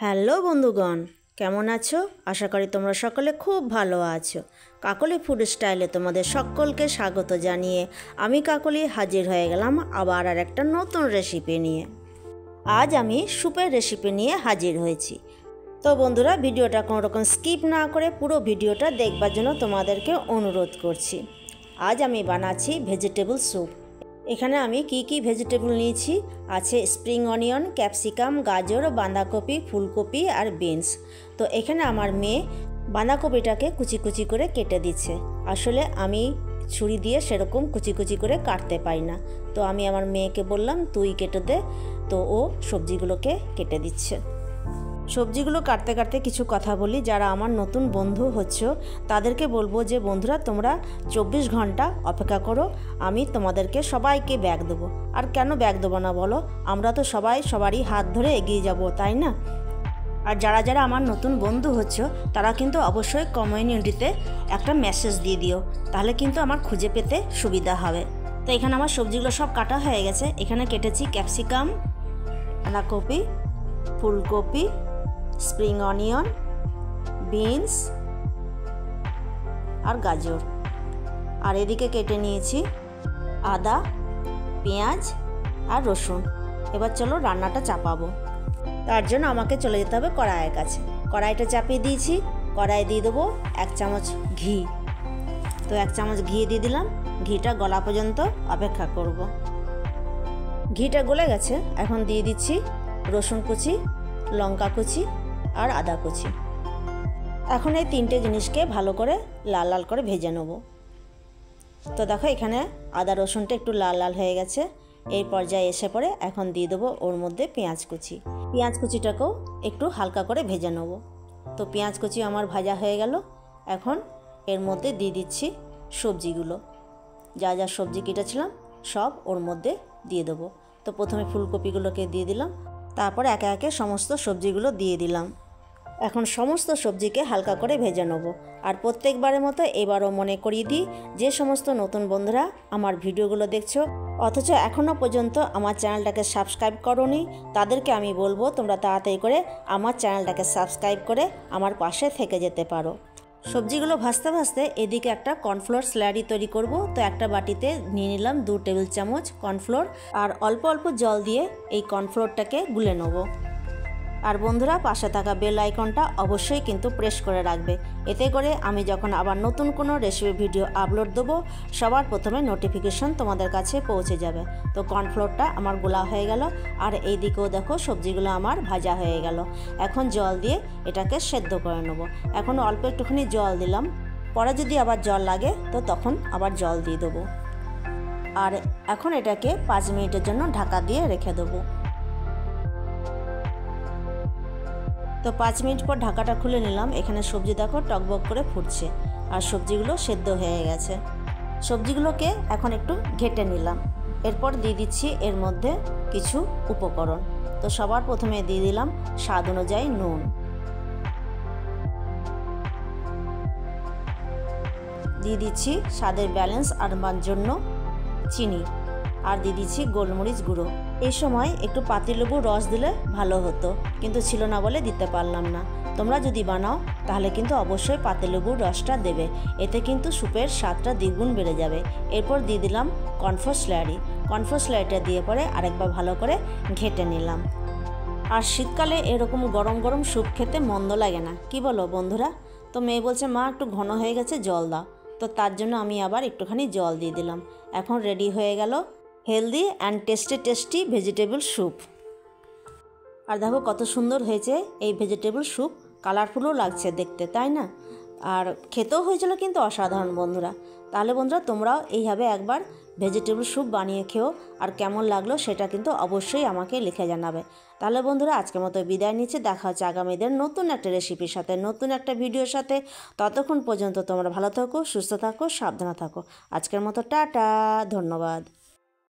Hello বন্ধুগণ, কেমন আছো? আশা করি তোমরা সকলে খুব ভালো আছো। কাকলি ফুড স্টাইলে তোমাদের সকলকে স্বাগত জানিয়ে আমি কাকলি হাজির হয়ে গেলাম আবার আর একটা নতুন রেসিপি নিয়ে। আজ আমি স্যুপের রেসিপি নিয়ে হাজির হয়েছি। তো বন্ধুরা, ভিডিওটা কোনো রকম স্কিপ না করে পুরো ভিডিওটা দেখবার জন্য তোমাদেরকে অনুরোধ করছি। আজ আমি বানাচ্ছি ভেজিটেবল স্যুপ। এখানে আমি কি ভেজিটেবল নিয়েছি আছে স্প্রিং অনিয়ন, ক্যাপসিকাম, গাজর, বাঁধাকপি, ফুলকপি আর বিনস। তো এখানে আমার মেয়ে বাঁধাকপিটাকে কুচি কুচি করে কেটে দিচ্ছে। আসলে আমি ছুরি দিয়ে সেরকম কুচি কুচি করে কাটতে পারি না, তো আমি আমার মেয়েকে বললাম তুই কেটে দে। তো ও সবজিগুলোকে কেটে দিচ্ছে। সবজিগুলো কাটতে কাটতে কিছু কথা বলি। যারা আমার নতুন বন্ধু হচ্ছ তাদেরকে বলবো যে বন্ধুরা, তোমরা 24 ঘন্টা অপেক্ষা করো, আমি তোমাদেরকে সবাইকে ব্যাগ দেবো। আর কেন ব্যাগ দেবো না বলো? আমরা তো সবারই হাত ধরে এগিয়ে যাব, তাই না? আর যারা যারা আমার নতুন বন্ধু হচ্ছ তারা কিন্তু অবশ্যই কমিউনিটিতে একটা মেসেজ দিয়ে দিও, তাহলে কিন্তু আমার খুঁজে পেতে সুবিধা হবে। তো এখানে আমার সবজিগুলো সব কাটা হয়ে গেছে। এখানে কেটেছি ক্যাপসিকাম, বাঁধাকপি, ফুলকপি, স্প্রিং অনিয়ন, বিনস আর গাজর। আর এদিকে কেটে নিয়েছি আদা, পেঁয়াজ আর রসুন। এবার চলো রান্নাটা চাপাবো। তার জন্য আমাকে চলে যেতে হবে কড়াইয়ের কাছে। কড়াইটা চাপিয়ে দিয়েছি। কড়াই দিয়ে দেবো 1 চামচ ঘি। তো 1 চামচ ঘি দিয়ে দিলাম। ঘিটা গলা পর্যন্ত অপেক্ষা করব। ঘিটা গলে গেছে। এখন দিয়ে দিচ্ছি রসুন কুচি, লঙ্কা কুচি আর আদা কুচি। এখন এই 3টে জিনিসকে ভালো করে লাল লাল করে ভেজে নেব। তো দেখো এখানে আদা রসুনটা একটু লাল লাল হয়ে গেছে। এই পর্যায়ে এসে পড়ে এখন দিয়ে দেবো ওর মধ্যে পেঁয়াজ কুচি। পেঁয়াজ কুচিটাকেও একটু হালকা করে ভেজে নেব। তো পেঁয়াজ কুচি আমার ভাজা হয়ে গেল। এখন এর মধ্যে দিয়ে দিচ্ছি সবজিগুলো। যা যা সবজি কেটেছিলাম সব ওর মধ্যে দিয়ে দেবো। তো প্রথমে ফুলকপিগুলোকে দিয়ে দিলাম, তারপর একে একে সমস্ত সবজিগুলো দিয়ে দিলাম। এখন সমস্ত সবজিকে হালকা করে ভেজে নেব। আর প্রত্যেকবারের মতো এবারও মনে করিয়ে দিই, যে সমস্ত নতুন বন্ধুরা আমার ভিডিওগুলো দেখছো অথচ এখনও পর্যন্ত আমার চ্যানেলটাকে সাবস্ক্রাইব করোনি, তাদেরকে আমি বলবো তোমরা তাড়াতাড়ি করে আমার চ্যানেলটাকে সাবস্ক্রাইব করে আমার পাশে থেকে যেতে পারো। সবজিগুলো ভাজতে ভাজতে এদিকে একটা কর্নফ্লোর স্ল্যারি তৈরি করব। তো একটা বাটিতে নিয়ে নিলাম 2 টেবিল চামচ কর্নফ্লোর আর অল্প অল্প জল দিয়ে এই কর্নফ্লোরটাকে গুলে নেব। আর বন্ধুরা, পাশে থাকা বেল আইকনটা অবশ্যই কিন্তু প্রেস করে রাখবে। এতে করে আমি যখন আবার নতুন কোনো রেসিপি ভিডিও আপলোড দেবো সবার প্রথমে নোটিফিকেশন তোমাদের কাছে পৌঁছে যাবে। তো কর্নফ্লোরটা আমার গোলা হয়ে গেল। আর এই দিকেও দেখো সবজিগুলো আমার ভাজা হয়ে গেল। এখন জল দিয়ে এটাকে সেদ্ধ করে নেব। এখন অল্প একটুখানি জল দিলাম, পরে যদি আবার জল লাগে তো তখন আবার জল দিয়ে দেবো। আর এখন এটাকে 5 মিনিটের জন্য ঢাকা দিয়ে রেখে দেবো। তো 5 মিনিট পর ঢাকাটা খুলে নিলাম। এখানে সবজি দেখো টকবক করে ফুটছে আর সবজিগুলো সেদ্ধ হয়ে গেছে। সবজিগুলোকে এখন একটু ঘেটে নিলাম। এরপর দিয়ে দিচ্ছি এর মধ্যে কিছু উপকরণ। তো সবার প্রথমে দিয়ে দিলাম স্বাদ অনুযায়ী নুন, দিয়ে দিচ্ছি স্বাদের ব্যালেন্স আনবার জন্য চিনি, আর দিয়ে দিচ্ছি গোলমরিচ গুঁড়ো। এই সময় একটু পাতিলেবুর রস দিলে ভালো হতো, কিন্তু ছিল না বলে দিতে পারলাম না। তোমরা যদি বানাও তাহলে কিন্তু অবশ্যই পাতিলেবুর রসটা দেবে, এতে কিন্তু স্যুপের স্বাদটা দ্বিগুণ বেড়ে যাবে। এরপর দিয়ে দিলাম কর্নফ্লোর স্ল্যারি। কর্নফ্লোর স্ল্যারিটা দিয়ে পরে আরেকবার ভালো করে ঘেটে নিলাম। আর শীতকালে এরকম গরম গরম স্যুপ খেতে মন্দ লাগে না, কি বলো বন্ধুরা? তো মেয়ে বলছে মা একটু ঘন হয়ে গেছে, জল দাও। তো তার জন্য আমি আবার একটুখানি জল দিয়ে দিলাম। এখন রেডি হয়ে গেল healthy and tasty vegetable soup. আর দেখো কত সুন্দর হয়েছে এই ভেজিটেবল স্যুপ, কালারফুলও লাগছে দেখতে, তাই না? আর খেতেও হয়েছিল কিন্তু অসাধারণ বন্ধুরা। তাহলে বন্ধুরা, তোমরাও এইভাবে একবার ভেজিটেবল স্যুপ বানিয়ে খেও, আর কেমন লাগলো সেটা কিন্তু অবশ্যই আমাকে লিখে জানাবে। তাহলে বন্ধুরা, আজকের মতো বিদায় নিচ্ছি। দেখা হচ্ছে আগামীদের নতুন একটা রেসিপির সাথে, নতুন একটা ভিডিওর সাথে। ততক্ষণ পর্যন্ত তোমরা ভালো থাকো, সুস্থ থাকো, সাবধানে থাকো। আজকের মতো টাটা, ধন্যবাদ।